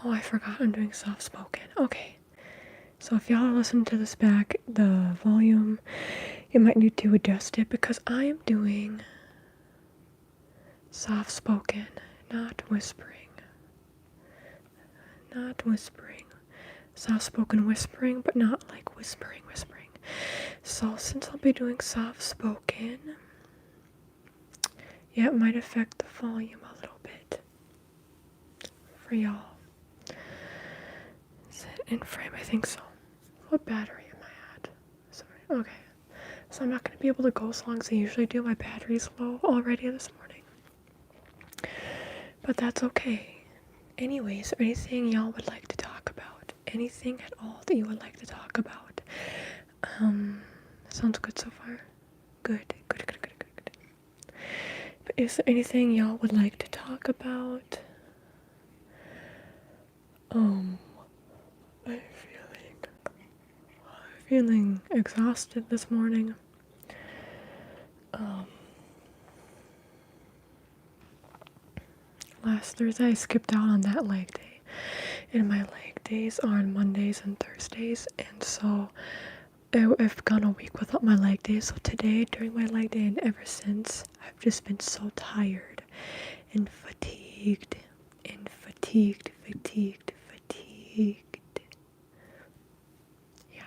Oh, I forgot I'm doing soft spoken. Okay. So if y'all are listening to this back, the volume, you might need to adjust it because I am doing soft spoken, not whispering. Not whispering. Soft spoken whispering, but not like whispering. So since I'll be doing soft spoken, yeah, it might affect the volume a little bit for y'all. Is it in frame? I think so. What battery am I at? Sorry. Okay. So I'm not going to be able to go as long as I usually do. My battery's low already this morning. But that's okay. Anyways, anything y'all would like to talk about? Anything at all that you would like to talk about? Sounds good so far. Good. But is there anything y'all would like to talk about? I'm feeling exhausted this morning. Last Thursday I skipped out on that leg day. And my leg days are on Mondays and Thursdays, and so I've gone a week without my leg days. So today, during my leg day, and ever since, I've just been so tired and fatigued. Yeah.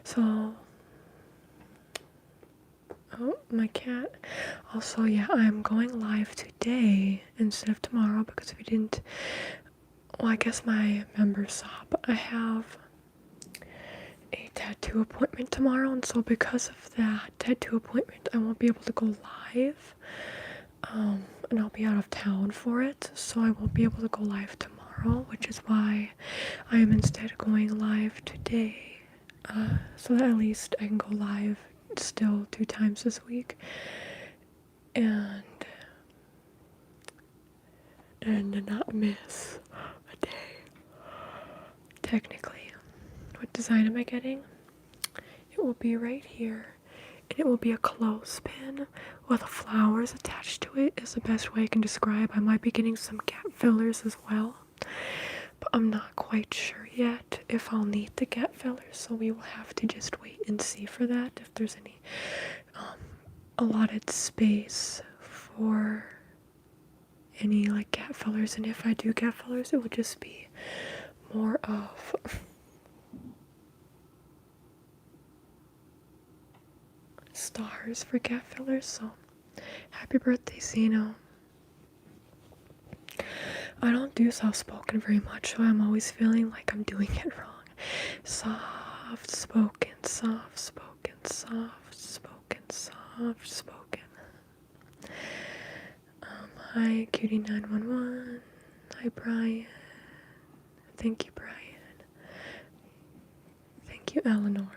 So, oh, my cat. Also, yeah, I'm going live today instead of tomorrow because we didn't. Well, I guess my members saw, but I have a tattoo appointment tomorrow, and so because of that tattoo appointment, I won't be able to go live. And I'll be out of town for it, so I won't be able to go live tomorrow, which is why I am instead going live today, so that at least I can go live still 2 times this week, and not miss a day. Technically, what design am I getting? It will be right here, and it will be a clothespin with flowers attached to it is the best way I can describe. I might be getting some gap fillers as well, but I'm not quite sure yet if I'll need the gap fillers, so we will have to just wait and see for that, if there's any allotted space for any like gap fillers, and if I do gap fillers, it will just be more of stars for gap fillers. So happy birthday, Zeno. I don't do soft spoken very much, so I'm always feeling like I'm doing it wrong. Soft spoken. Hi, Cutie911. Hi, Brian. Thank you, Brian. Thank you, Eleanor.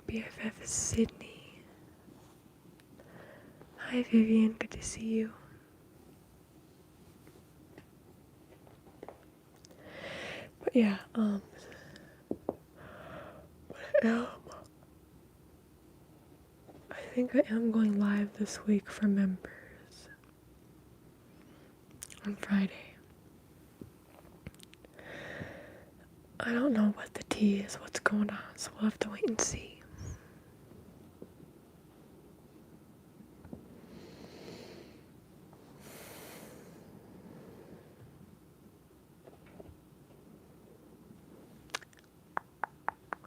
BFF is Sydney. Hi, Vivian. Good to see you. But yeah, I think I am going live this week for members on Friday. I don't know what the tea is, what's going on, so we'll have to wait and see.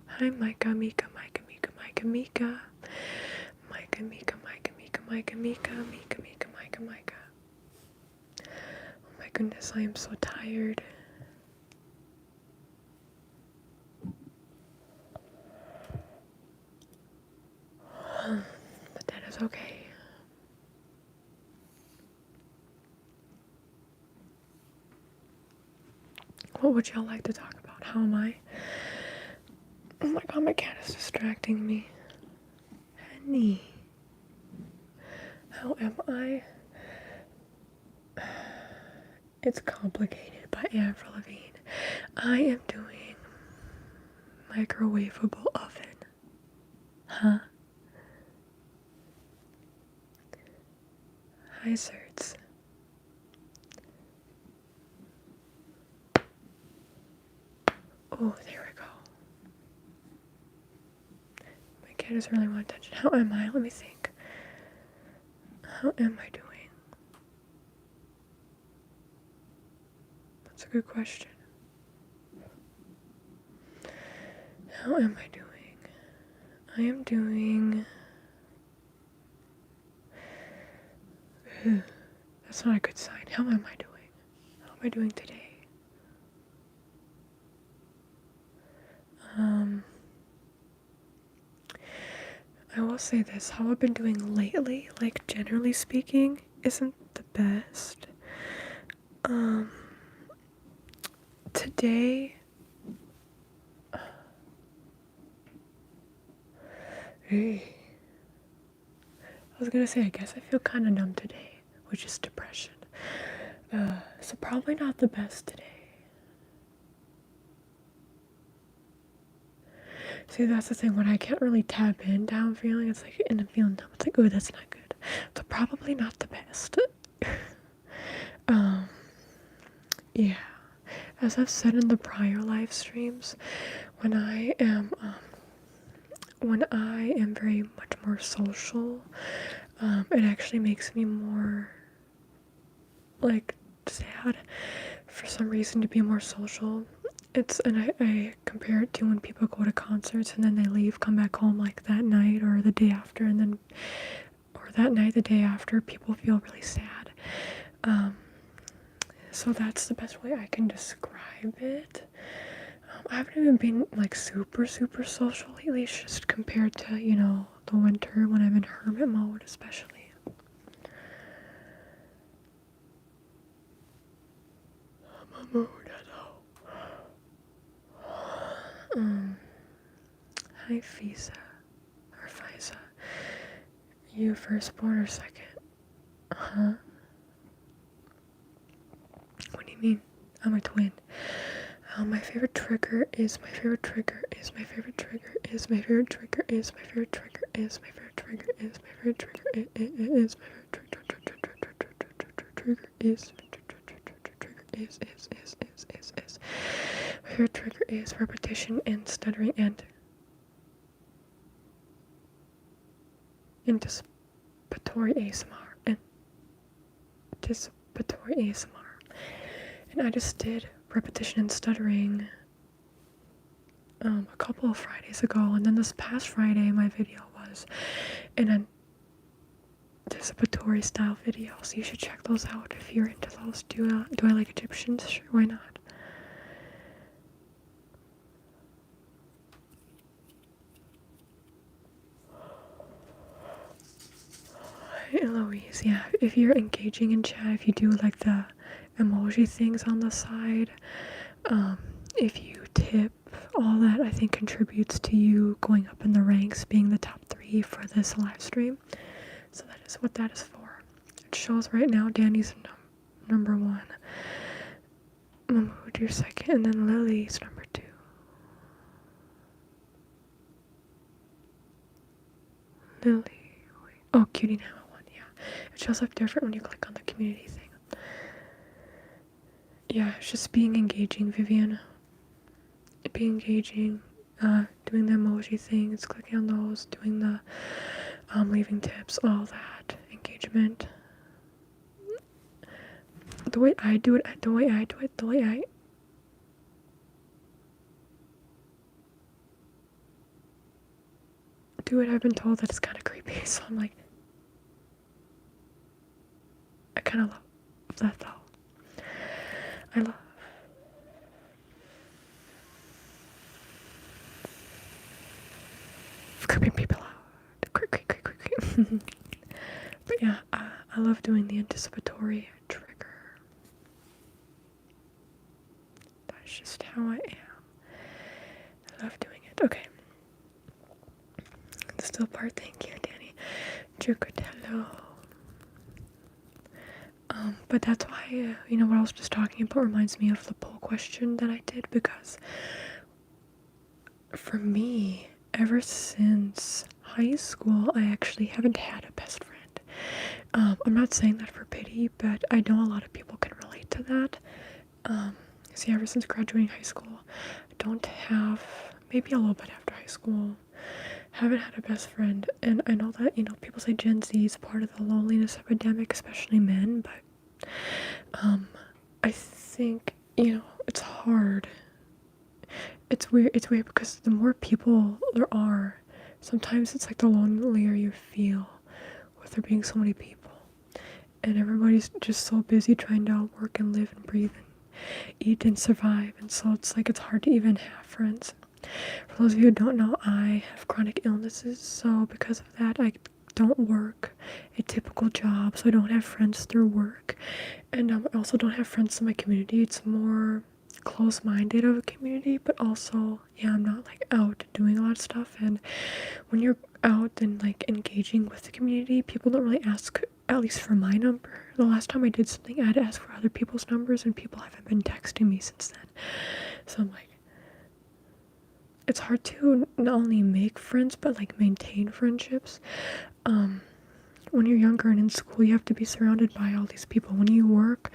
Hi, Micah, Mika. Oh my goodness, I am so tired. But that is okay. What would y'all like to talk about? How am I? Oh my god, my cat is distracting me. Honey. How am I? It's Complicated by Avril Lavigne. I am doing microwavable oven. Huh? Hi, Certs. Oh, there we go. My cat doesn't really want attention. How am I? Let me think. How am I doing? That's a good question. How am I doing? I am doing... That's not a good sign. How am I doing? How am I doing today? I will say this, how I've been doing lately, like generally speaking, isn't the best. Today, I was gonna say, I guess I feel kind of numb today, which is depression. So probably not the best today. See, that's the thing, when I can't really tap into how I'm feeling, it's like, and I'm feeling numb, it's like, oh, that's not good. So probably not the best. Yeah. As I've said in the prior live streams, when I am very much more social, it actually makes me more, like, sad for some reason to be more social. And I compare it to when people go to concerts and then they leave, come back home like that night or the day after, or that night, the day after, people feel really sad. So that's the best way I can describe it. I haven't even been like super social lately. It's just compared to, the winter when I'm in hermit mode, especially. I'm a mood, hello. Hi, Fisa. Or Fisa. You firstborn or second? Huh? What do you mean? I'm a twin. My favorite trigger is my favorite trigger is my favorite trigger is my favorite trigger is my favorite trigger is my favorite trigger is my favorite trigger is my favorite trigger is my favorite trigger is repetition and stuttering and anticipatory ASMR. Anticipatory ASMR. And I just did repetition and stuttering a couple of Fridays ago, and then this past Friday my video was an anticipatory style video, so you should check those out if you're into those. Do I like Egyptians? Sure, why not? Hi, Eloise. Yeah, if you're engaging in chat, if you do like the emoji things on the side, if you tip, all that I think contributes to you going up in the ranks, being the top 3 for this live stream. So that is what that is for. It shows right now Danny's number 1, Mahmoud you're second, and then Lily's number 2. Lily, wait. Oh, Cutie now 1, yeah. It shows up different when you click on the community thing. Yeah, it's just being engaging, Vivian. Being engaging, doing the emoji things, clicking on those, doing the leaving tips, all that engagement. The way I do it, I've been told that it's kind of creepy, so I'm like, I kind of love that though. I love creeping people out. Creep. But yeah, I love doing the anticipatory trigger. That's just how I am. I love doing it. Okay. Still part, thank you, Danny. Good, hello. But that's why, what I was just talking about reminds me of the poll question that I did, because for me, ever since high school, I actually haven't had a best friend. I'm not saying that for pity, but I know a lot of people can relate to that. See, ever since graduating high school, don't have, maybe a little bit after high school, haven't had a best friend. And I know that, people say Gen Z is part of the loneliness epidemic, especially men, but I think, it's hard. It's weird because the more people there are, sometimes it's like the lonelier you feel with there being so many people. And everybody's just so busy trying to work and live and breathe and eat and survive. And so it's like it's hard to even have friends. For those of you who don't know, I have chronic illnesses. So because of that, I don't work a typical job. So I don't have friends through work. And I also don't have friends in my community. It's more close-minded of a community, but also, I'm not like out doing a lot of stuff. And when you're out and like engaging with the community, people don't really ask, at least for my number. The last time I did something, I had to ask for other people's numbers, and people haven't been texting me since then. So I'm like, it's hard to not only make friends but like maintain friendships. When you're younger and in school, you have to be surrounded by all these people. When you work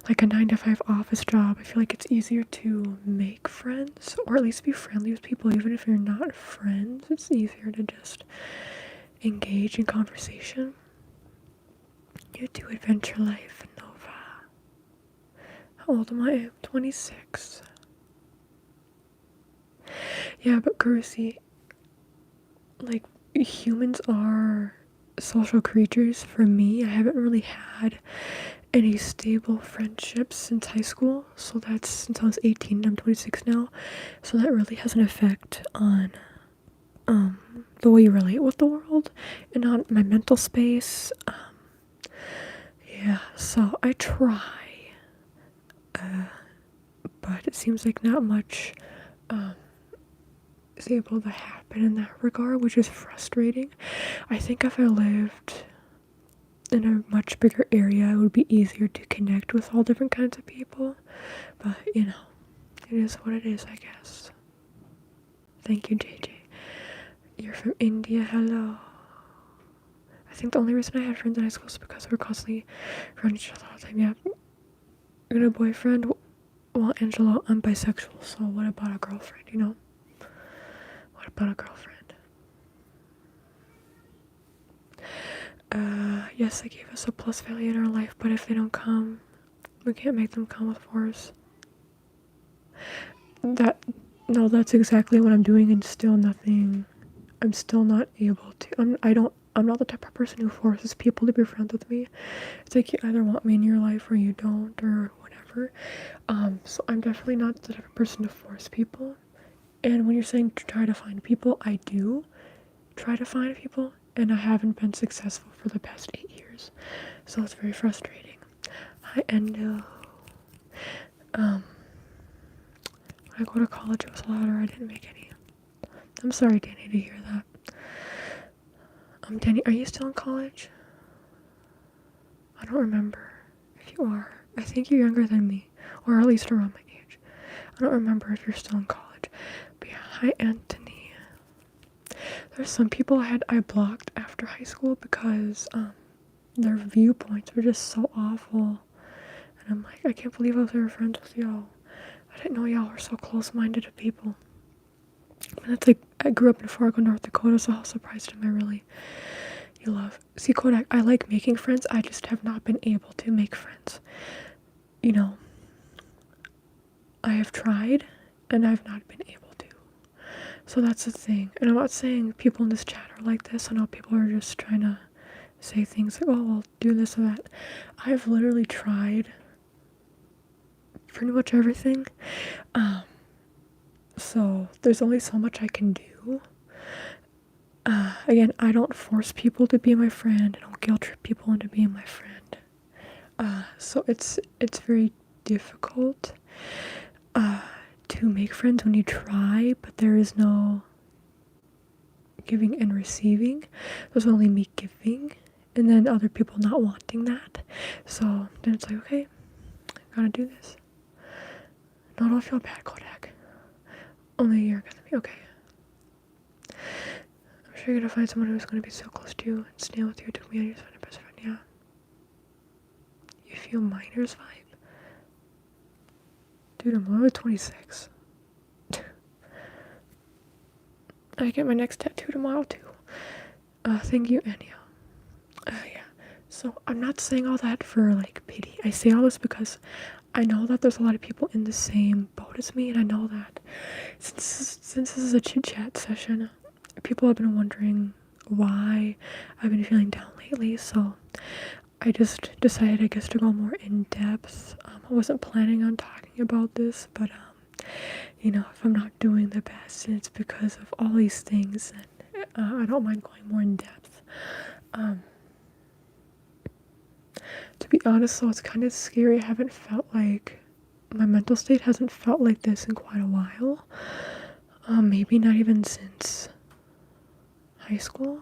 like a 9-to-5 office job, I feel like it's easier to make friends, or at least be friendly with people. Even if you're not friends, it's easier to just engage in conversation. You do Adventure Life, Nova. How old am I? I'm 26. Yeah, but Carusi, like, humans are social creatures. For me, I haven't really had any stable friendships since high school. So that's since I was 18 and I'm 26 now. So that really has an effect on the way you relate with the world and on my mental space. So I try. But it seems like not much is able to happen in that regard, which is frustrating. I think if I lived in a much bigger area, it would be easier to connect with all different kinds of people. But, it is what it is, I guess. Thank you, JJ. You're from India, hello. I think the only reason I had friends in high school is because we were constantly around each other all the time. Yeah. You got a boyfriend? Well, Angelo, I'm bisexual, so what about a girlfriend, What about a girlfriend? Yes, they gave us a plus value in our life, but if they don't come, we can't make them come with force. That's exactly what I'm doing, and still nothing. I'm still not able to. I'm not the type of person who forces people to be friends with me. It's like you either want me in your life or you don't, or whatever. So I'm definitely not the type of person to force people. And when you're saying to try to find people, I do try to find people, and I haven't been successful for the past 8 years. So it's very frustrating. Hi, Endo. When I go to college, it was louder. I didn't make any. I'm sorry, Danny, to hear that. Danny, are you still in college? I don't remember if you are. I think you're younger than me, or at least around my age. I don't remember if you're still in college. But yeah, hi, Anthony. There's some people I blocked after high school because their viewpoints were just so awful. And I'm like, I can't believe I was ever friends with y'all. I didn't know y'all were so close-minded to people. And it's like, I grew up in Fargo, North Dakota, so how surprised am I really? You love. See, Kodak, I like making friends, I just have not been able to make friends. I have tried, and I've not been able to. So that's the thing. And I'm not saying people in this chat are like this. I know people are just trying to say things like, oh, well, do this or that. I've literally tried pretty much everything. So there's only so much I can do. Again, I don't force people to be my friend. I don't guilt trip people into being my friend. So it's very difficult to make friends when you try, but there is no giving and receiving. There's only me giving, and then other people not wanting that. So then it's like, okay, I gotta do this. No, don't feel bad, Kodak. Only a year ago than me. Okay. I'm sure you're gonna find someone who's gonna be so close to you and stay with you. It took me 8 years to find a best friend. Yeah. You feel Miner's vibe? Dude, I'm only 26. I get my next tattoo tomorrow too. Thank you, Anya. Yeah. So I'm not saying all that for like pity. I say all this because I know that there's a lot of people in the same boat as me, and I know that since this is a chit-chat session, people have been wondering why I've been feeling down lately, so I just decided, I guess, to go more in depth. I wasn't planning on talking about this, but you know, if I'm not doing the best, and it's because of all these things, and I don't mind going more in depth. To be honest, though, it's kind of scary. I haven't felt like my mental state hasn't felt like this in quite a while. Maybe not even since high school.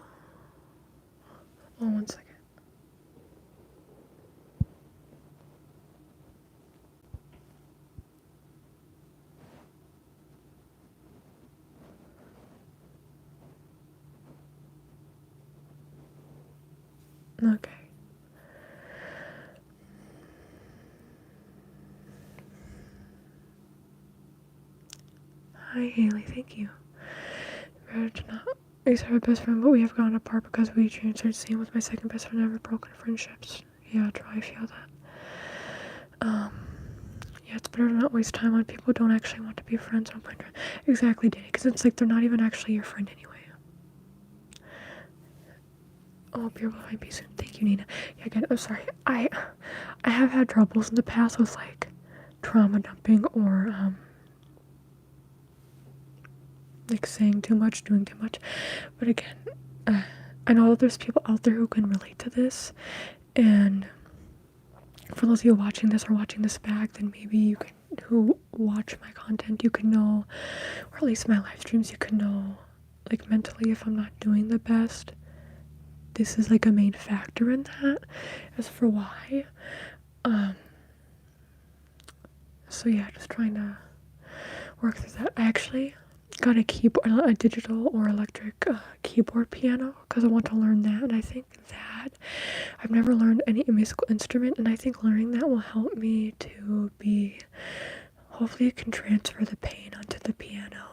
Oh, one second. Okay. Hi, Haley. Thank you. I used to have a best friend, but we have gone apart because we transferred. Same with my second best friend. Never broken friendships. Yeah, I feel that. Yeah, it's better to not waste time on people who don't actually want to be friends or friends. Exactly, Danny. Because it's like they're not even actually your friend anyway. Oh, beer will find peace soon. Thank you, Nina. Yeah, again, I'm sorry. I have had troubles in the past with like trauma dumping or like saying too much, doing too much. But again, I know that there's people out there who can relate to this, and for those of you watching this or watching this back, then maybe you can, who watch my content, you can know, or at least my live streams, you can know, like mentally, if I'm not doing the best. This is like a main factor in that. As for why, so yeah, just trying to work through that. I actually got a digital or electric keyboard piano because I want to learn that, and I think that I've never learned any musical instrument, and I think learning that will help me to be, hopefully it can transfer the pain onto the piano,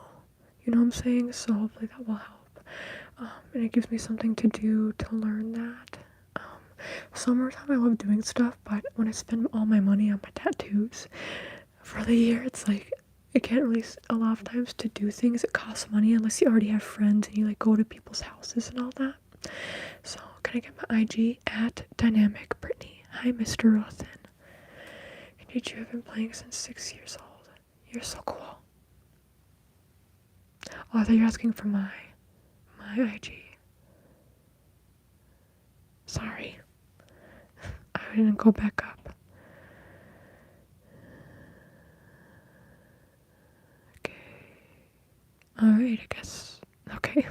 you know what I'm saying? So hopefully that will help, and it gives me something to do to learn that. Summertime I love doing stuff, but when I spend all my money on my tattoos for the year, it's like I can't really, a lot of times to do things, it costs money unless you already have friends and you like go to people's houses and all that. So can I get my IG at Dynamic Brittney? Hi, Mr. Rothen. Did you have been playing since 6 years old? You're so cool. Oh, I thought you were asking for my IG. Sorry. I didn't go back up. Okay. Alright, I guess. Okay.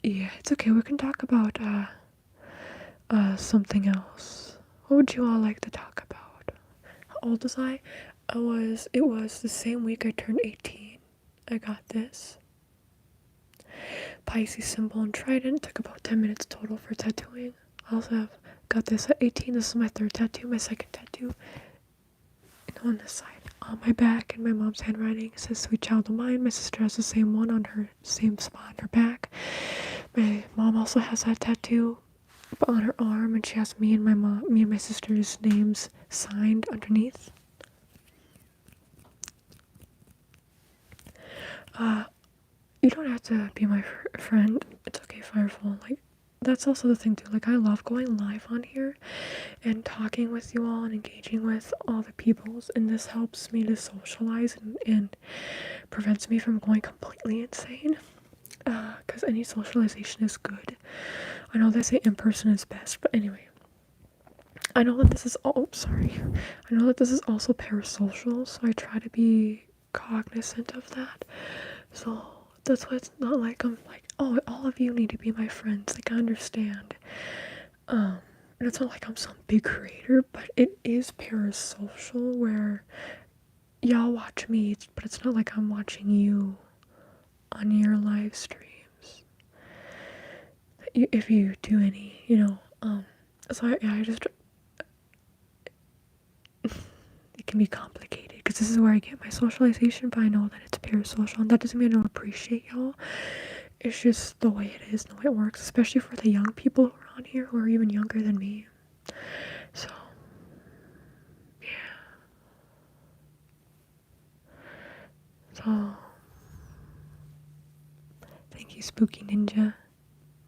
Yeah, it's okay. We can talk about something else. What would you all like to talk about? How old was I? It was the same week I turned 18. I got this Pisces symbol and trident. Took about 10 minutes total for tattooing. I also have got this at 18. This is my third tattoo, my second tattoo. And on this side, on my back, in my mom's handwriting, it says "Sweet Child of Mine." My sister has the same one on her same spot on her back. My mom also has that tattoo, but on her arm, and she has me and my sister's names signed underneath. You don't have to be my friend. It's okay, Firefall. Like, that's also the thing too. Like, I love going live on here and talking with you all and engaging with all the peoples, and this helps me to socialize and prevents me from going completely insane. Because any socialization is good. I know they say in person is best, but anyway. I know that this is I know that this is also parasocial, so I try to be cognizant of that. So that's why it's not like I'm like, oh, all of you need to be my friends. Like, I understand. And it's not like I'm some big creator, but it is parasocial where y'all watch me, but it's not like I'm watching you on your live streams. If you do any, so I just, it can be complicated because this is where I get my socialization, but I know that it's parasocial, and that doesn't mean I don't appreciate y'all. It's just the way it is and the way it works, especially for the young people who are on here who are even younger than me. So, yeah. So, thank you, Spooky Ninja,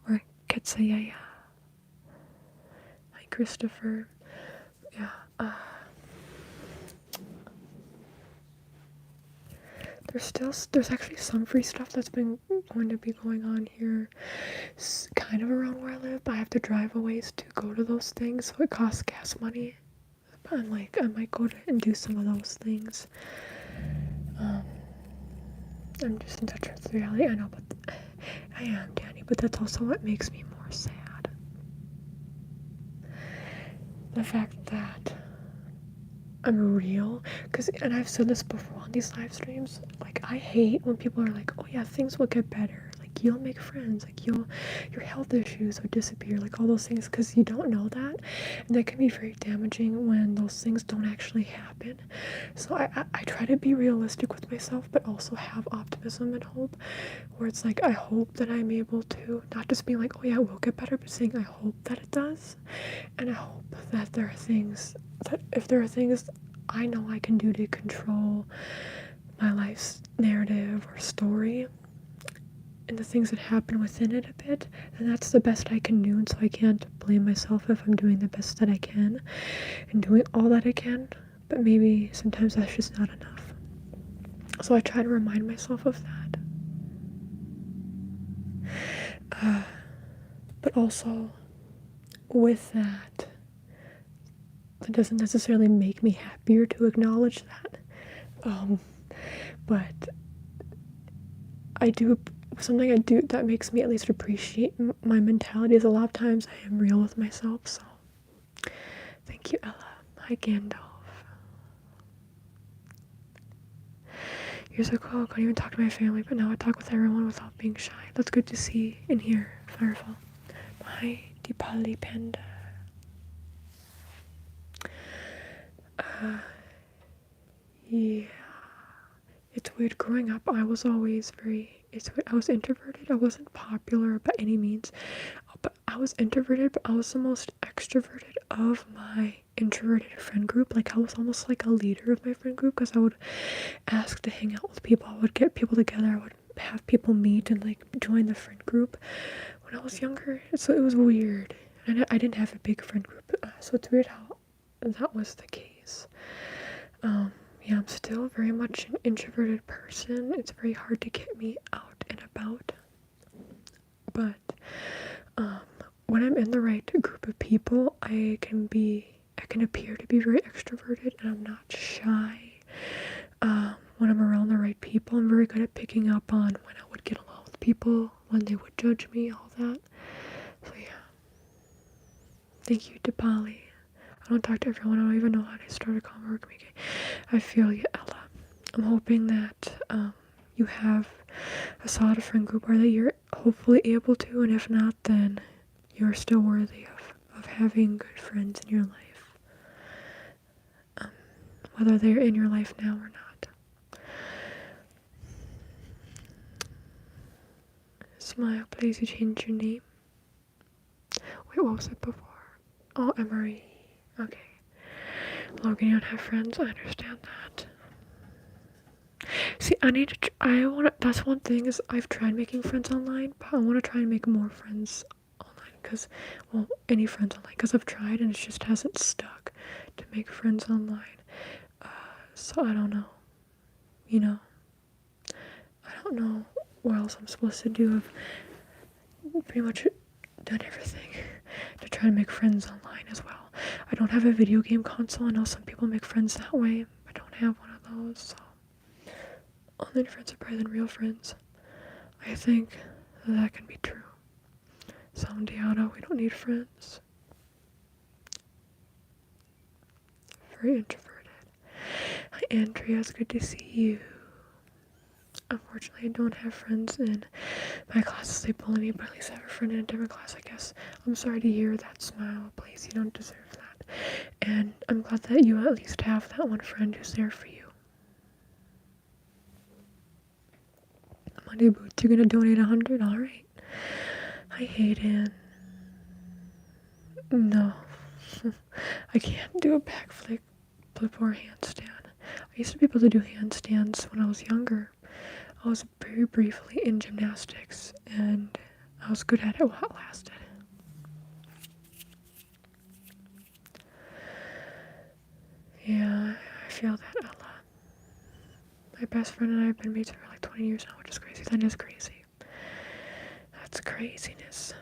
or Ketsayaya. Hi, Christopher. Yeah, there's actually some free stuff that's been going to be going on here, kind of around where I live, but I have to drive a ways to go to those things, so it costs gas money. But I'm like, I might go to and do some of those things. I'm just in touch with reality. I know, but I am, Danny, but that's also what makes me more sad. The fact that I'm real, and I've said this before on these live streams, like, I hate when people are like, oh yeah, things will get better, like, you'll make friends, like, your health issues will disappear, like, all those things, because you don't know that, and that can be very damaging when those things don't actually happen. So I try to be realistic with myself, but also have optimism and hope, where it's like, I hope that I'm able to, not just be like, oh yeah, it will get better, but saying I hope that it does, and I hope that there are things that, if there are things I know I can do to control my life's narrative or story and the things that happen within it a bit, then that's the best I can do, and so I can't blame myself if I'm doing the best that I can and doing all that I can, but maybe sometimes that's just not enough. So I try to remind myself of that. But also, with that doesn't necessarily make me happier to acknowledge that. But something I do that makes me at least appreciate my mentality is a lot of times I am real with myself, so thank you, Ella. Hi, Gandalf. Years ago, I couldn't even talk to my family, but now I talk with everyone without being shy. That's good to see and hear, Firefall. Hi, Deepali Panda. Yeah. It's weird. Growing up, I was always I was introverted. I wasn't popular by any means, but I was introverted, but I was the most extroverted of my introverted friend group. Like, I was almost like a leader of my friend group, because I would ask to hang out with people. I would get people together. I would have people meet and, like, join the friend group when I was younger. So it was weird. And I didn't have a big friend group, so it's weird how that was the case. Yeah, I'm still very much an introverted person. It's very hard to get me out and about. But when I'm in the right group of people, I can appear to be very extroverted, and I'm not shy. When I'm around the right people, I'm very good at picking up on when I would get along with people, when they would judge me, all that. So yeah. Thank you, Dipali. I don't talk to everyone. I don't even know how to start a convo. I feel you, Ella. I'm hoping that you have a solid friend group, or that you're hopefully able to, and if not, then you're still worthy of having good friends in your life. Whether they're in your life now or not. Smile, please. You changed your name. Wait, what was it before? Oh, Emery. Okay. Logan, you don't have friends? I understand that. See, that's one thing, is I've tried making friends online, but I want to try and make more friends online, any friends online, because I've tried and it just hasn't stuck to make friends online. So I don't know. I don't know what else I'm supposed to do. I've pretty much done everything to try and make friends online as well. I don't have a video game console. I know some people make friends that way. I don't have one of those, so online friends are better than real friends. I think that can be true. Some Diana, we don't need friends. Very introverted. Hi, Andrea. It's good to see you. Unfortunately, I don't have friends in my classes. They bully me, but at least I have a friend in a different class, I guess. I'm sorry to hear that. Smile, please. You don't deserve that. And I'm glad that you at least have that one friend who's there for you. Sunday boots. You're gonna donate 100? Alright. I hate it. No. I can't do a backflip or handstand. I used to be able to do handstands when I was younger. I was very briefly in gymnastics, and I was good at it while it lasted. Yeah, I feel that a lot. My best friend and I have been mates for like 20 years now, which is crazy. That is crazy. That's craziness.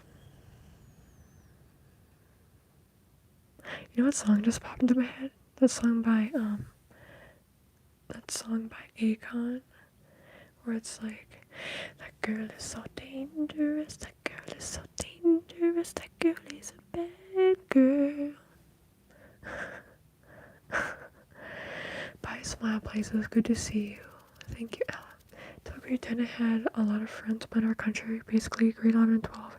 You know what song just popped into my head? That song by Akon, where it's like, that girl is so dangerous, that girl is so dangerous, that girl is a bad girl. Bye, smile places. Good to see you. Thank you, Ella. Till grade 10, I had a lot of friends, but in our country, basically grade 11 and 12,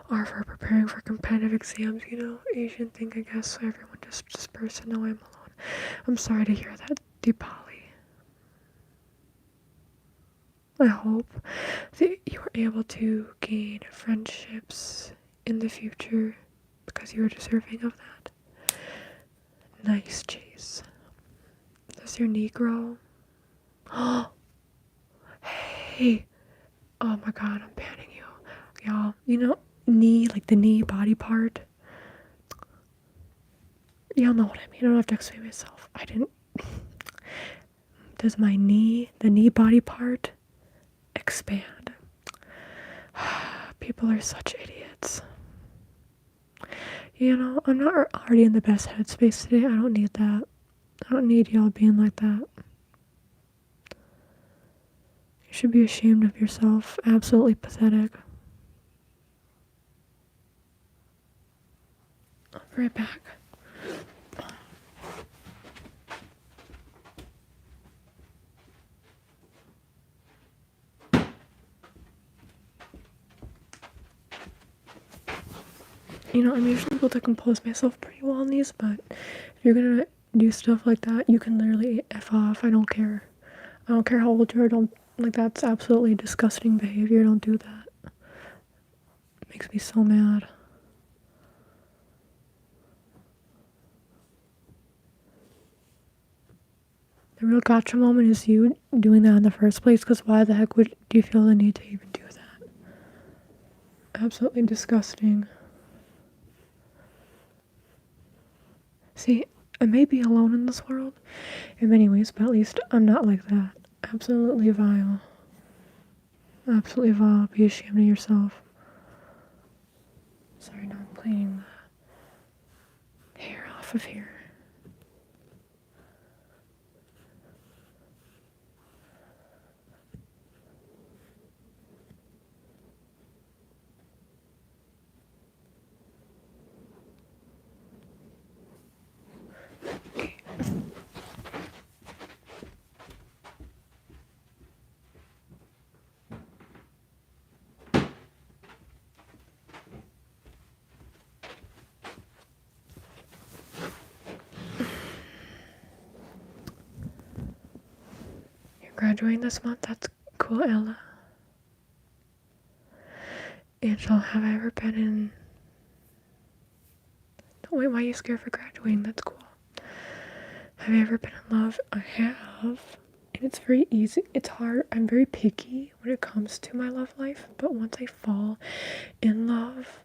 are for preparing for competitive exams. You know, Asian thing, I guess, so everyone just dispersed and now I'm alone. I'm sorry to hear that, Deepali. I hope that you were able to gain friendships in the future because you are deserving of that. Nice, Chase. Does your knee grow? Oh, hey. Oh my god, I'm panning you. Y'all, you know, knee, like the knee body part. Y'all know what I mean. I don't have to explain myself. I didn't. Does my knee, the knee body part, expand? People are such idiots. You know, I'm not already in the best headspace today. I don't need that. I don't need y'all being like that. You should be ashamed of yourself. Absolutely pathetic. I'll be right back. You know, I'm usually able to compose myself pretty well on these, but if you're gonna do stuff like that, you can literally F off. I don't care. I don't care how old you are. Don't, like, that's absolutely disgusting behavior. Don't do that. It makes me so mad. The real gotcha moment is you doing that in the first place, because why the heck do you feel the need to even do that? Absolutely disgusting. See, I may be alone in this world in many ways, but at least I'm not like that. Absolutely vile. Absolutely vile. Be ashamed of yourself. Sorry, now I'm cleaning the hair off of here. Graduating this month? That's cool, Ella. Angel, have I ever been in... Oh, wait, why are you scared for graduating? That's cool. Have you ever been in love? I have. And it's very easy. It's hard. I'm very picky when it comes to my love life. But once I fall in love,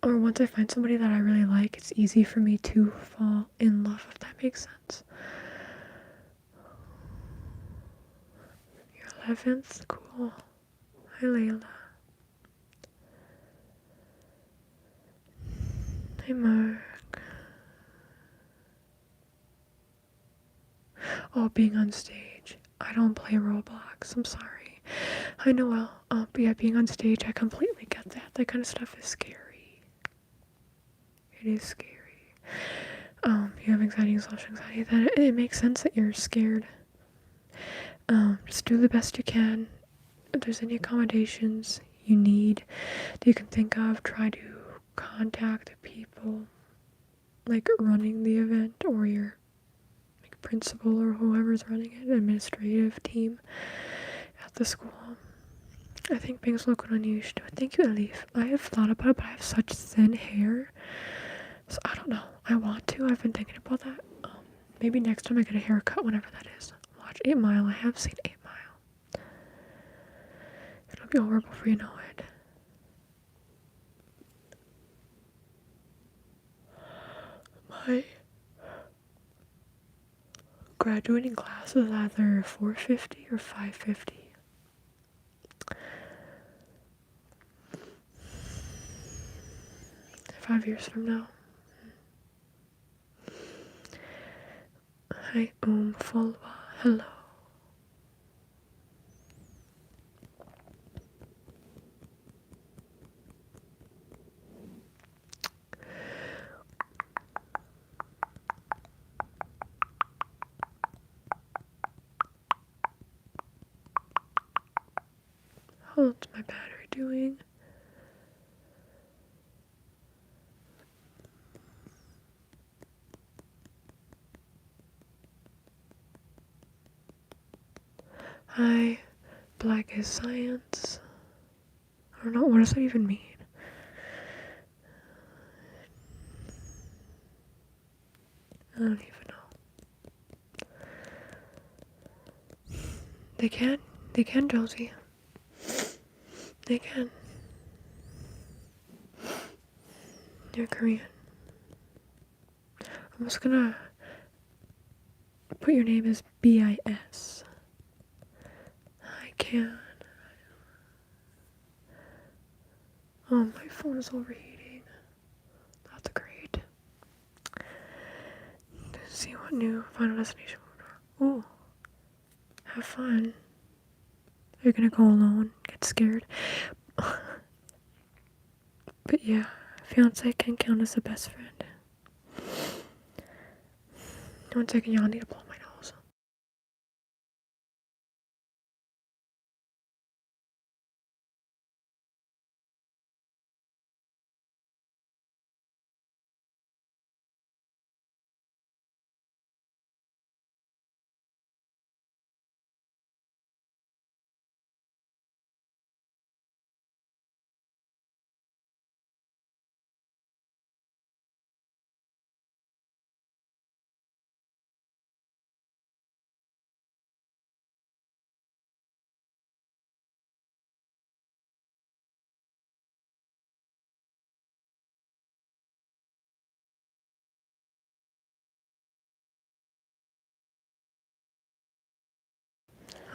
or once I find somebody that I really like, it's easy for me to fall in love, if that makes sense. You're 11th? Cool. Hi, Layla. Hi, Mark. Oh, being on stage. I don't play Roblox. I'm sorry. Hi, Noelle. But yeah, being on stage, I completely get that. That kind of stuff is scary. It is scary. You have anxiety/anxiety. That it makes sense that you're scared. Just do the best you can. If there's any accommodations you need that you can think of, try to contact the people like running the event, or your like principal or whoever's running it, administrative team at the school. I think bangs look good on you. You should do it. Thank you, Elif. I have thought about it, but I have such thin hair. So I don't know. I want to. I've been thinking about that. Maybe next time I get a haircut, whenever that is. Watch 8 Mile. I have seen 8 Mile. It'll be over before you know it. My graduating class is either 450 or 550. Five years from now. Hi, Folwa. Hello. How's my battery doing? Hi, black is science. I don't know, what does that even mean? I don't even know. They can, Josie. They can. You're Korean. I'm just gonna put your name as BIS. I can. Oh, my phone is overheating. That's great. Let's see what new final destination we are. Ooh. Have fun. You're gonna go alone, get scared. But yeah, fiance can count as a best friend. 1 second, y'all, I need to blow my nose.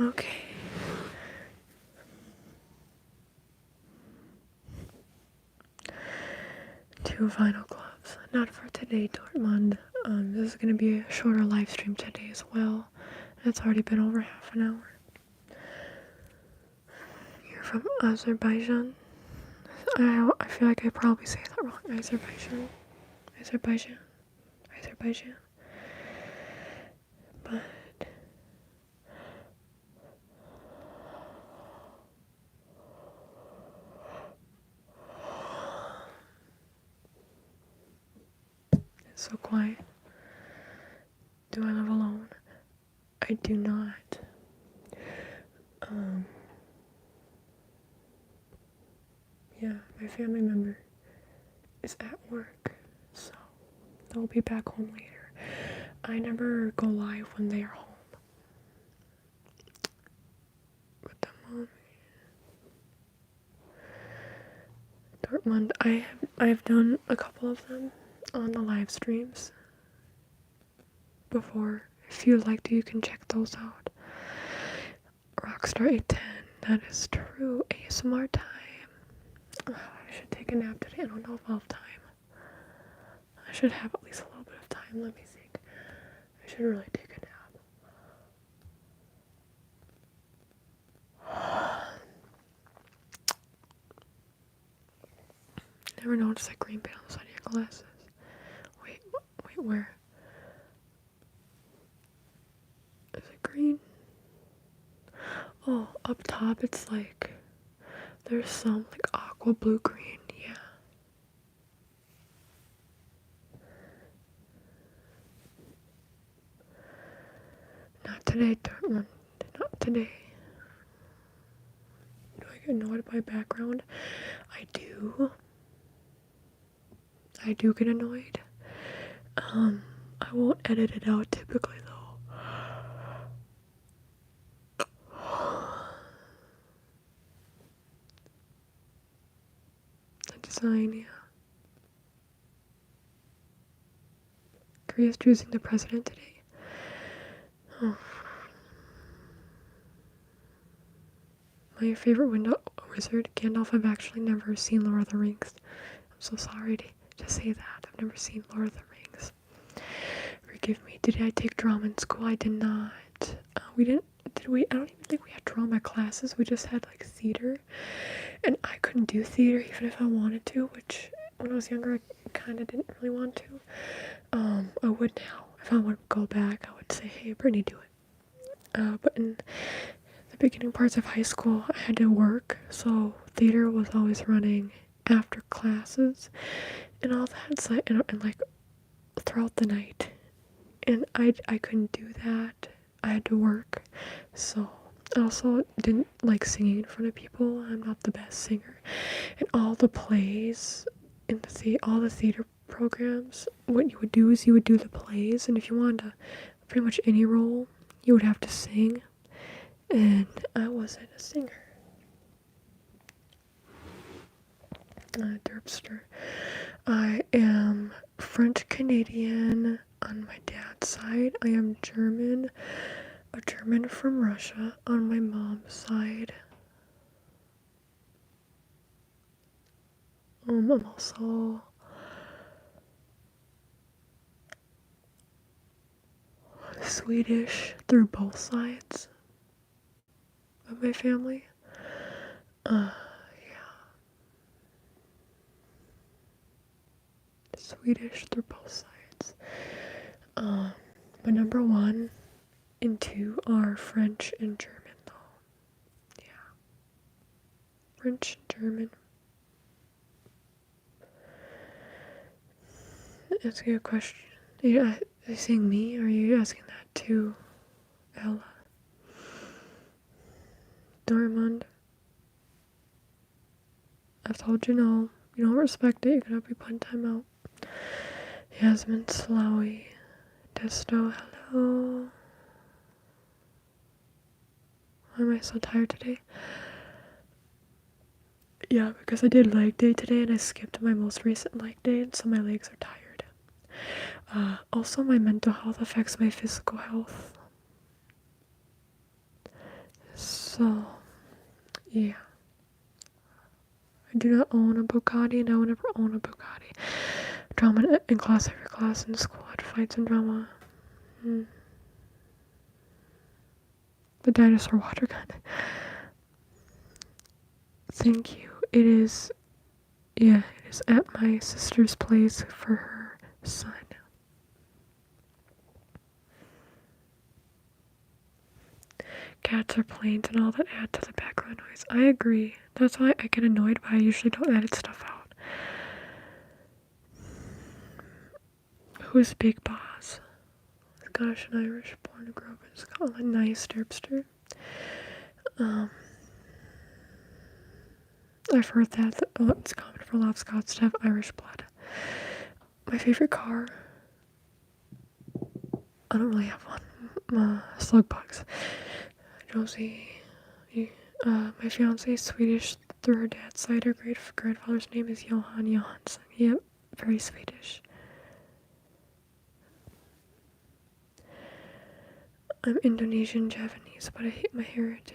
Okay. Two final clubs. Not for today, Dortmund. This is gonna be a shorter live stream today as well. It's already been over half an hour. You're from Azerbaijan? I feel like I probably say that wrong. Azerbaijan. But it's so quiet. Do I live alone? I do not. Yeah, my family member is at work, so they'll be back home later. I never go live when they are home. With the mom. Dortmund, I've done a couple of them on the live streams before. If you'd like to, you can check those out. Rockstar 810, that is true. ASMR time. I should take a nap today. I don't know if I'll have time. I should have at least a little bit of time. Let me think. I should really take a nap. Never noticed that green bit on the side of your glasses. Wait, where? Is it green? Oh, up top it's like, there's some like aqua blue green, yeah. Not today, Dortmund. Not today. Do I get annoyed by background. I do get annoyed. I won't edit it out typically though. The design, yeah. Korea's choosing the president today. Oh. My favorite window wizard, Gandalf. I've actually never seen Lord of the Rings. I'm so sorry to say that. I've never seen Lord of the Rings. Forgive me. Did I take drama in school? I did not. We didn't. Did we? I don't even think we had drama classes. We just had like theater. And I couldn't do theater even if I wanted to, which when I was younger I kind of didn't really want to. I would now. If I would go back, I would say, hey, Brittney, do it. But in the beginning parts of high school, I had to work, so theater was always running after classes and all that, so and like throughout the night. And I couldn't do that. I had to work, so I also didn't like singing in front of people. I'm not the best singer. And all the plays in all the theater programs, what you would do is you would do the plays, and if you wanted to pretty much any role, you would have to sing. And I wasn't a singer. Derpster. I am French Canadian on my dad's side. I am German, a German from Russia on my mom's side. I'm also Swedish through both sides of my family. Yeah. Swedish through both sides. But number 1 and 2 are French and German though. Yeah. French and German. Ask you a question. Are you saying me, or are you asking that to Ella? Dormund? I've told you no. You don't respect it, you're gonna be putting time out. Yasmin Slawi. Testo, hello. Why am I so tired today? Yeah, because I did leg day today and I skipped my most recent leg day, and so my legs are tired. Also, my mental health affects my physical health. So, yeah. I do not own a Bugatti, and I will never own a Bugatti. Drama in class, every class in school had fights and drama. The dinosaur water gun. Thank you. It is at my sister's place for her son. Cats or planes and all that add to the background noise. I agree. That's why I get annoyed, but I usually don't edit stuff out. Who's Big Boss? Scottish and Irish, born and grew up in Scotland. Nice, Derpster. I've heard that it's common for a lot of Scots to have Irish blood. My favorite car, I don't really have one. Slug bugs. Josie. My fiance is Swedish through her dad's side. Her grandfather's name is Johan Johansson. Yep, very Swedish. I'm Indonesian Javanese, but I hate my heritage.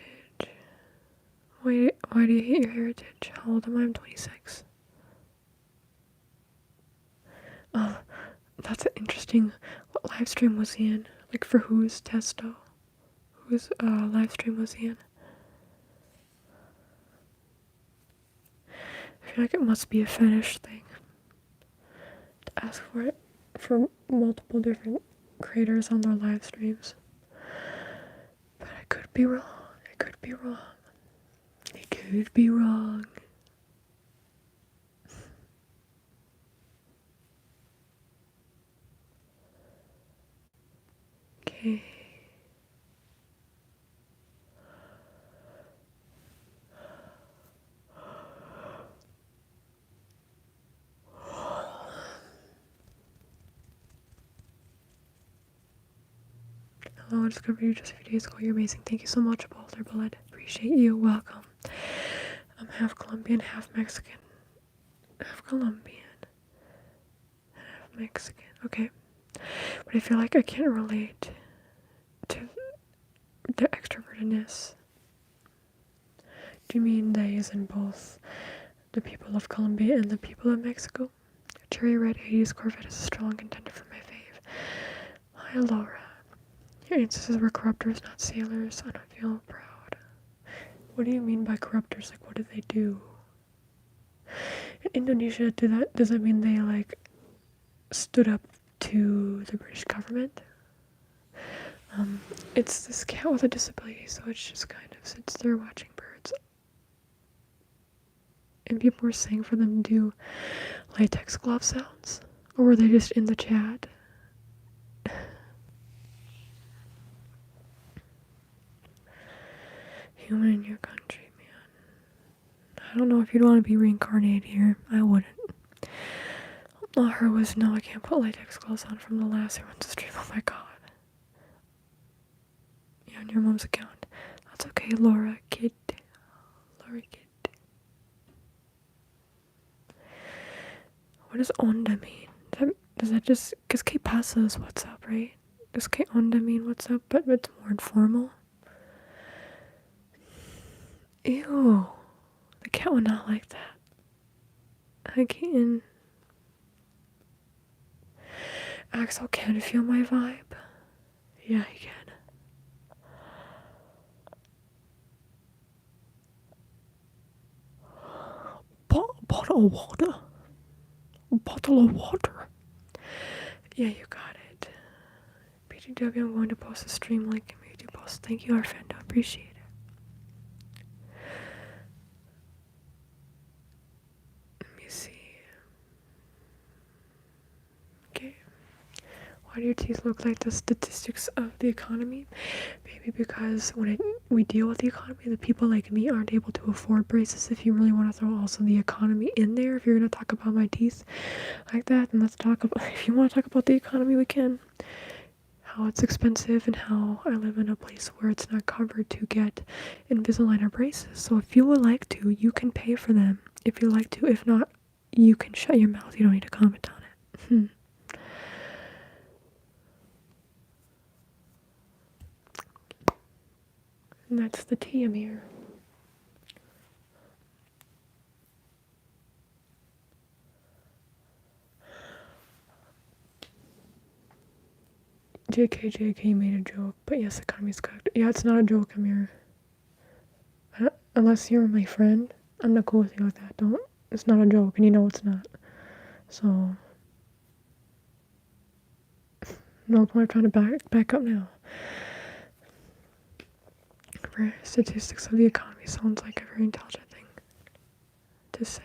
Why do you hate your heritage? How old am I? I'm 26. That's interesting. What live stream was he in? Like for whose testo? Whose live stream was he in? I feel like it must be a fetish thing to ask for it for multiple different creators on their live streams. But I could be wrong. I could be wrong. I could be wrong. Okay. Hello, I discovered you just a few days ago. You're amazing. Thank you so much, Boulder Blood. Appreciate you. Welcome. I'm half Colombian, half Mexican. Half Colombian, half Mexican. Okay. But I feel like I can't relate to the extrovertedness. Do you mean they as in both the people of Colombia and the people of Mexico? Cherry Red 80s Corvette is a strong contender for my fave. Hi, Laura. Your ancestors were corruptors, not sailors. I don't feel proud. What do you mean by corruptors? Like, what did they do? In Indonesia, does that mean they, like, stood up to the British government? It's this cat with a disability, so it just kind of sits there watching birds. And people were saying for them to do latex glove sounds. Or were they just in the chat? Human in your country, man. I don't know if you'd want to be reincarnated here. I wouldn't. All her was, no, I can't put latex gloves on from the last everyone's stream. Oh my god. Yeah, on your mom's account. That's okay, Laura Kid. Laura Kid. What does onda mean? Does that just, because que pasa is what's up, right? Does que onda mean what's up, but it's more informal? Ew. The cat would not like that. I can't. Axel can feel my vibe. Yeah, he can. Bottle of water. Bottle of water. Yeah, you got it. BTW, I'm going to post a stream link in my YouTube post. Thank you, Arfendo. Appreciate it. Let me see. Okay. Why do your teeth look like the statistics of the economy? Maybe because when we deal with the economy, the people like me aren't able to afford braces. If you really want to throw also the economy in there, if you're going to talk about my teeth like that, then let's talk about, if you want to talk about the economy, we can. How it's expensive and how I live in a place where it's not covered to get Invisalign or braces. So if you would like to, you can pay for them. If you like to, if not, you can shut your mouth. You don't need to comment on it. And that's the tea, Amir. JK made a joke, but yes, economy's cooked. Yeah, it's not a joke, Amir. Unless you're my friend, I'm not cool with you like that. It's not a joke, and you know it's not. So, no point trying to back up now. Statistics of the economy sounds like a very intelligent thing to say.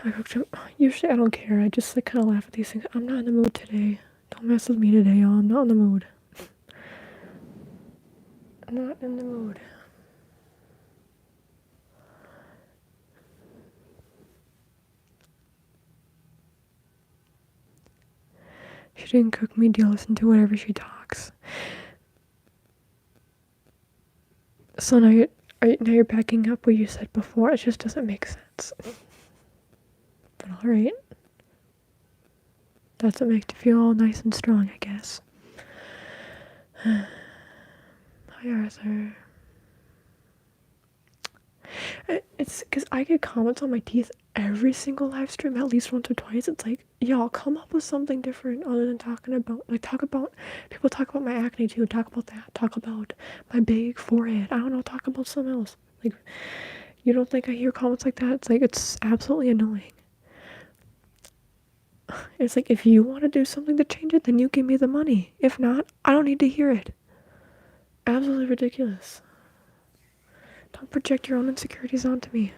I cooked him. Usually I don't care. I just like kind of laugh at these things. I'm not in the mood today. Don't mess with me today, y'all. I'm not in the mood. I'm not in the mood. She didn't cook me. Do you listen to whatever she talks? So now you're backing up what you said before. It just doesn't make sense. But alright. That's what makes you feel all nice and strong, I guess. Hi, Arthur. It's because I get comments on my teeth every single live stream, at least once or twice. It's like, y'all come up with something different other than talking about, people talk about my acne too. Talk about that. Talk about my big forehead. I don't know, talk about something else. Like, you don't think I hear comments like that? It's like, it's absolutely annoying. It's like, if you want to do something to change it, then you give me the money. If not, I don't need to hear it. Absolutely ridiculous. Don't project your own insecurities onto me.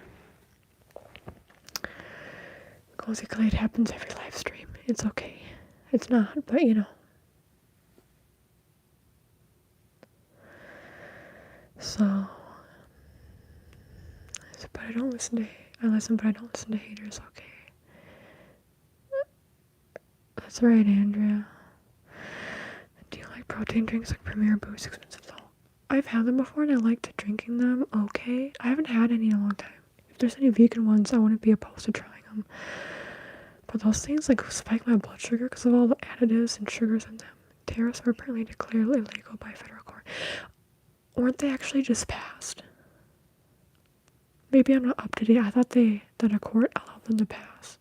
Cozy Glade happens every live stream. It's okay. It's not, but you know. So, but I don't listen to, I listen, but I don't listen to haters. Okay. That's right, Andrea. protein drinks like Premier Boost, expensive though. I've had them before and I liked drinking them. Okay, I haven't had any in a long time. If there's any vegan ones, I wouldn't be opposed to trying them. But those things like spike my blood sugar because of all the additives and sugars in them. Tariffs were apparently declared illegal by federal court. Weren't they actually just passed? Maybe I'm not up to date. I thought that a court allowed them to pass.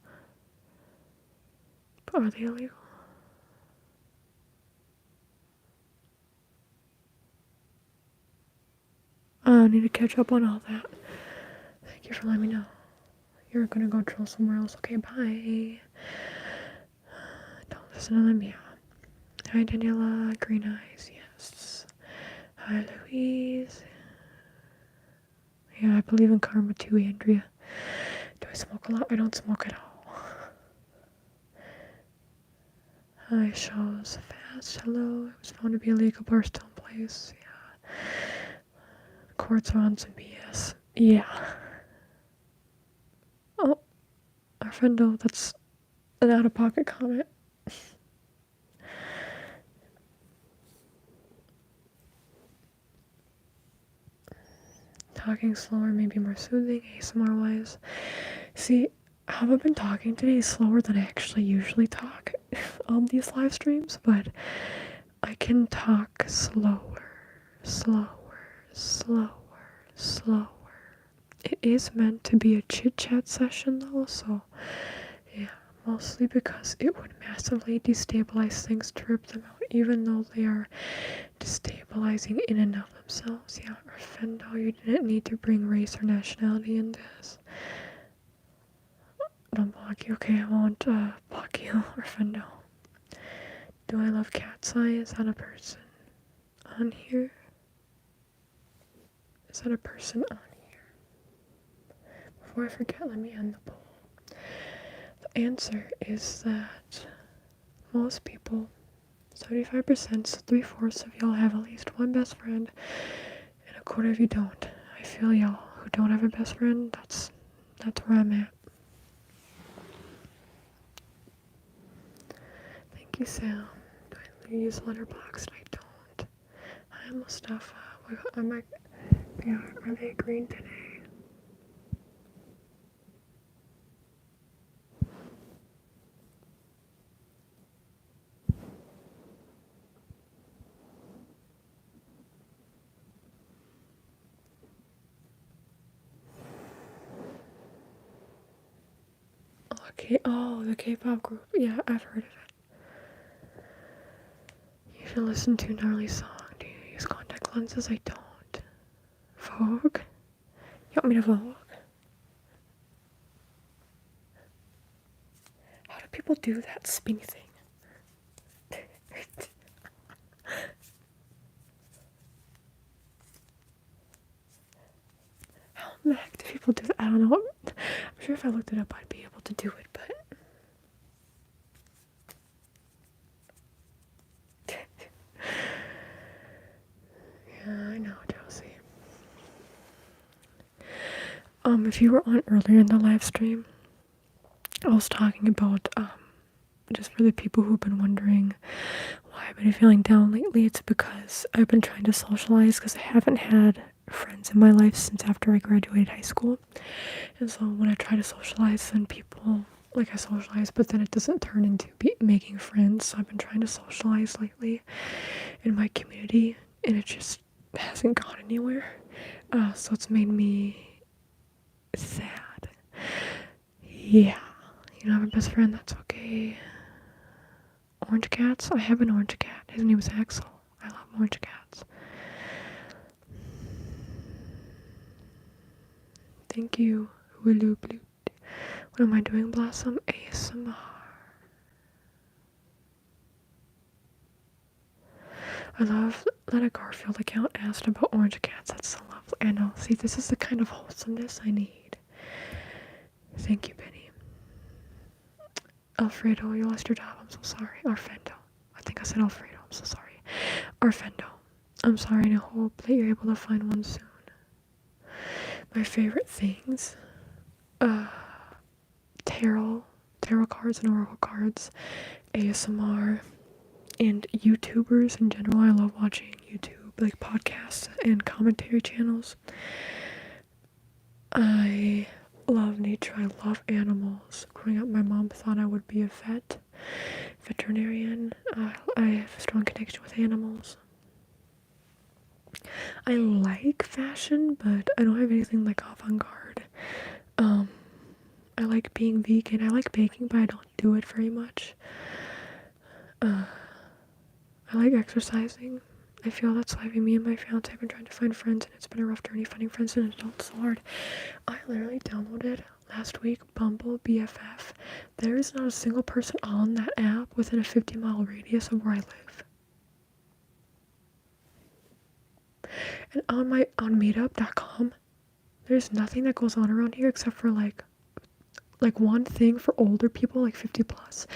But are they illegal? I need to catch up on all that. Thank you for letting me know. You're gonna go drill somewhere else. Okay, bye. Don't listen to them, yeah. Hi, Daniela. Green eyes, yes. Hi, Louise. Yeah, I believe in karma too, Andrea. Do I smoke a lot? I don't smoke at all. Hi, shows fast. Hello. It was found to be illegal, but are still in place. Yeah. Courts are on some BS. Yeah. Oh, our friendo, that's an out-of-pocket comment. Talking slower, maybe more soothing, ASMR-wise. See, how I've been talking today slower than I actually usually talk on these live streams, but I can talk slower. It is meant to be a chit-chat session though, so yeah, mostly because it would massively destabilize things to rip them out, even though they are destabilizing in and of themselves. Yeah, Orfendo, you didn't need to bring race or nationality in this. Don't block you, okay, I won't block you, Orfendo. Do I love cat's eye? Is that a person on here? Is that a person on here? Before I forget, let me end the poll. The answer is that most people, 75%, so 3/4 of y'all have at least one best friend, and a quarter of you don't. I feel y'all who don't have a best friend, that's where I'm at. Thank you, Sam. Do I use Letterboxd? I don't. Hi, Mustafa. Are they green today? Okay, oh, the K-pop group. Yeah, I've heard of it. You should listen to Gnarly Song. Do you use contact lenses? I don't. Vogue? You want me to Vogue? How do people do that spinny thing? How the heck do people do that? I don't know. I'm sure if I looked it up, I'd be able to do it, but... Yeah, I know, Josie. If you were on earlier in the live stream, I was talking about, just for the people who've been wondering why I've been feeling down lately, it's because I've been trying to socialize because I haven't had friends in my life since after I graduated high school. And so when I try to socialize, then people, like I socialize, but then it doesn't turn into making friends. So I've been trying to socialize lately in my community, and it just hasn't gone anywhere. So it's made me sad. Yeah. You don't have a best friend, that's okay. Orange cats? I have an orange cat. His name is Axel. I love orange cats. Thank you. Willow Blue. What am I doing, Blossom? ASMR. I love that a Garfield account asked about orange cats. That's so lovely. I know. See, this is the kind of wholesomeness I need. Thank you, Benny. Alfredo, you lost your job. I'm so sorry. Arfendo. I think I said Alfredo. I'm so sorry. Arfendo. I'm sorry, and I hope that you're able to find one soon. My favorite things. Tarot cards and oracle cards. ASMR. and YouTubers in general. I love watching YouTube, like podcasts and commentary channels. I love nature. I love animals. Growing up, my mom thought I would be a veterinarian. I have a strong connection with animals. I like fashion, but I don't have anything like avant-garde. I like being vegan. I like baking, but I don't do it very much. I like exercising. I feel that's why me and my fiance have been trying to find friends, and it's been a rough journey finding friends in adults. So hard. I literally downloaded last week Bumble BFF. There is not a single person on that app within a 50-mile radius of where I live. And on meetup.com, there's nothing that goes on around here except for like one thing for older people, like 50 plus,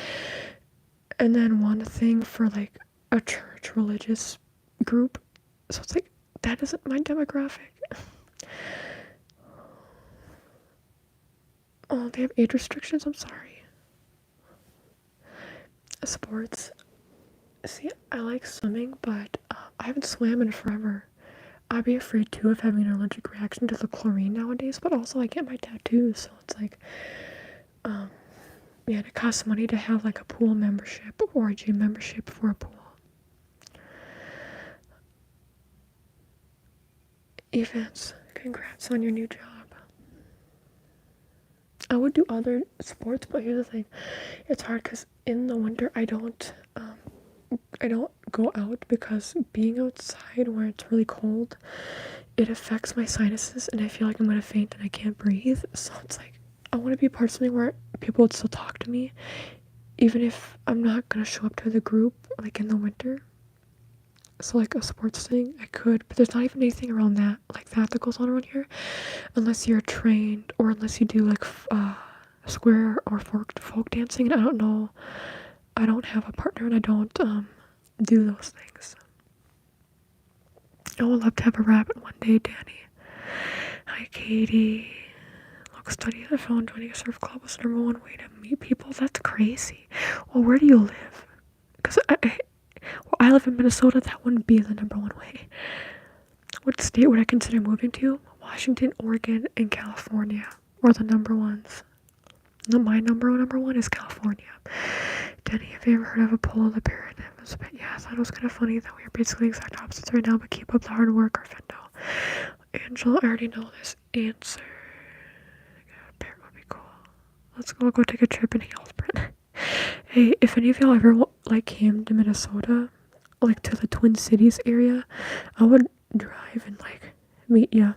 and then one thing for like a church religious group. So it's like, that isn't my demographic. Oh, they have age restrictions? I'm sorry. Sports. See, I like swimming, but I haven't swam in forever. I'd be afraid too of having an allergic reaction to the chlorine nowadays, but also I get my tattoos, so it's like, yeah, it costs money to have like a pool membership or a gym membership for a pool. Events, congrats on your new job. I would do other sports, but here's the thing, it's hard because in the winter I don't go out, because being outside where it's really cold, it affects my sinuses and I feel like I'm gonna faint and I can't breathe. So it's like, I want to be part of something where people would still talk to me, even if I'm not gonna show up to the group like in the winter. So like a sports thing, I could, but there's not even anything around that that goes on around here, unless you're trained or unless you do like square or folk dancing. And I don't know, I don't have a partner and I don't do those things. I would love to have a rabbit one day, Danny. Hi, Katie. Look, study the phone. Joining a surf club was the #1 way to meet people. That's crazy. Well, where do you live? Because I live in Minnesota. That wouldn't be the #1 way. What state would I consider moving to? Washington, Oregon, and California are the #1s. No, my #1 is California. Denny, have you ever heard of a polar bear? Yeah, I thought it was kind of funny that we are basically exact opposites right now, but keep up the hard work, Arfendo. Angela, I already know this answer. A bear would be cool. Let's go take a trip in Hillsborough. Hey, if any of y'all ever came to Minnesota, like to the Twin Cities area, I would drive and meet ya.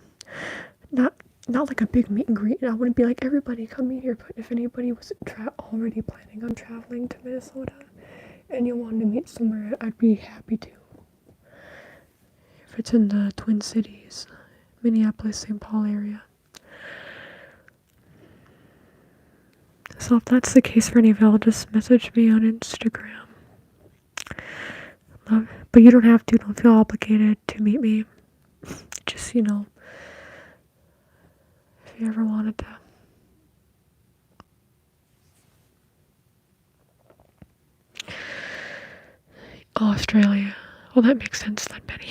Not like a big meet and greet. I wouldn't be like, everybody come here, but if anybody was already planning on traveling to Minnesota and you wanted to meet somewhere, I'd be happy to. If it's in the Twin Cities, Minneapolis, St. Paul area. So if that's the case for any of y'all, just message me on Instagram. But you don't have to. Don't feel obligated to meet me. Just, if you ever wanted to. Oh, Australia. Well, that makes sense then, Benny.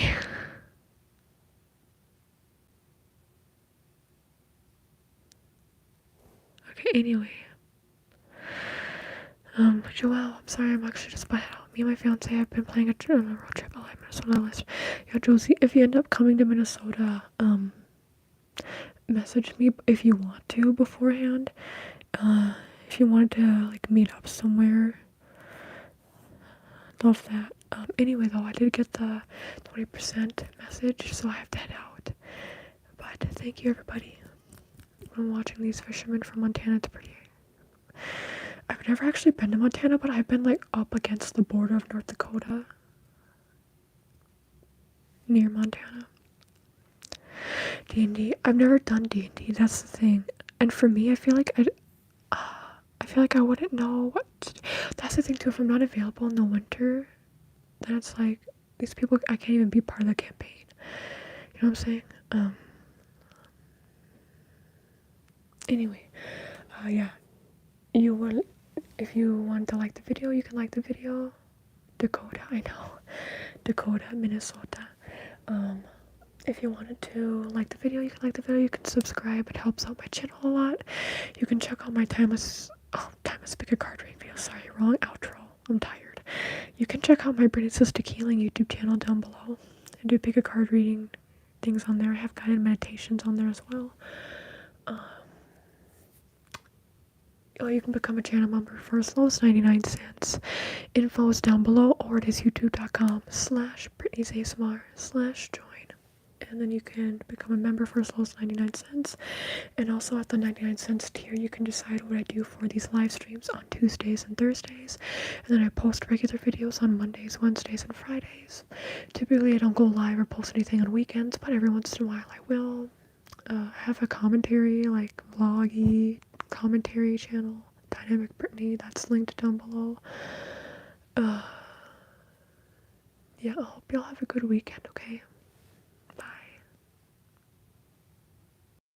Okay, anyway. Joelle, I'm sorry, I'm actually just by out. Me and my fiance have been planning a road trip. I'll have Minnesota list. Yeah, Josie, if you end up coming to Minnesota, message me if you want to beforehand. If you wanted to meet up somewhere, love that. Anyway though, I did get the 20% message, so I have to head out. But thank you, everybody. I'm watching these fishermen from Montana. It's pretty. I've never actually been to Montana, but I've been up against the border of North Dakota, near Montana. D&D. I've never done D&D. That's the thing. And for me, I feel like I wouldn't know what to do. That's the thing too. If I'm not available in the winter, then it's like these people, I can't even be part of the campaign. You know what I'm saying? Anyway, yeah. If you want to like the video, you can like the video. Dakota, I know. Dakota, Minnesota. If you wanted to like the video, you can like the video, you can subscribe, it helps out my channel a lot. You can check out my timeless pick a card reading video, sorry, wrong outro, I'm tired. You can check out my Brittney Cystic Healing YouTube channel down below. I do pick a card reading things on there. I have guided meditations on there as well. You can become a channel member for as low as 99 cents. Info is down below, or it is youtube.com/Brittney'sASMR/join. And then you can become a member for as low as 99 cents. And also at the 99 cents tier, you can decide what I do for these live streams on Tuesdays and Thursdays. And then I post regular videos on Mondays, Wednesdays, and Fridays. Typically, I don't go live or post anything on weekends, but every once in a while I will. I have a commentary, like vloggy commentary channel, Dynamic Brittney, that's linked down below. Yeah, I hope y'all have a good weekend, okay?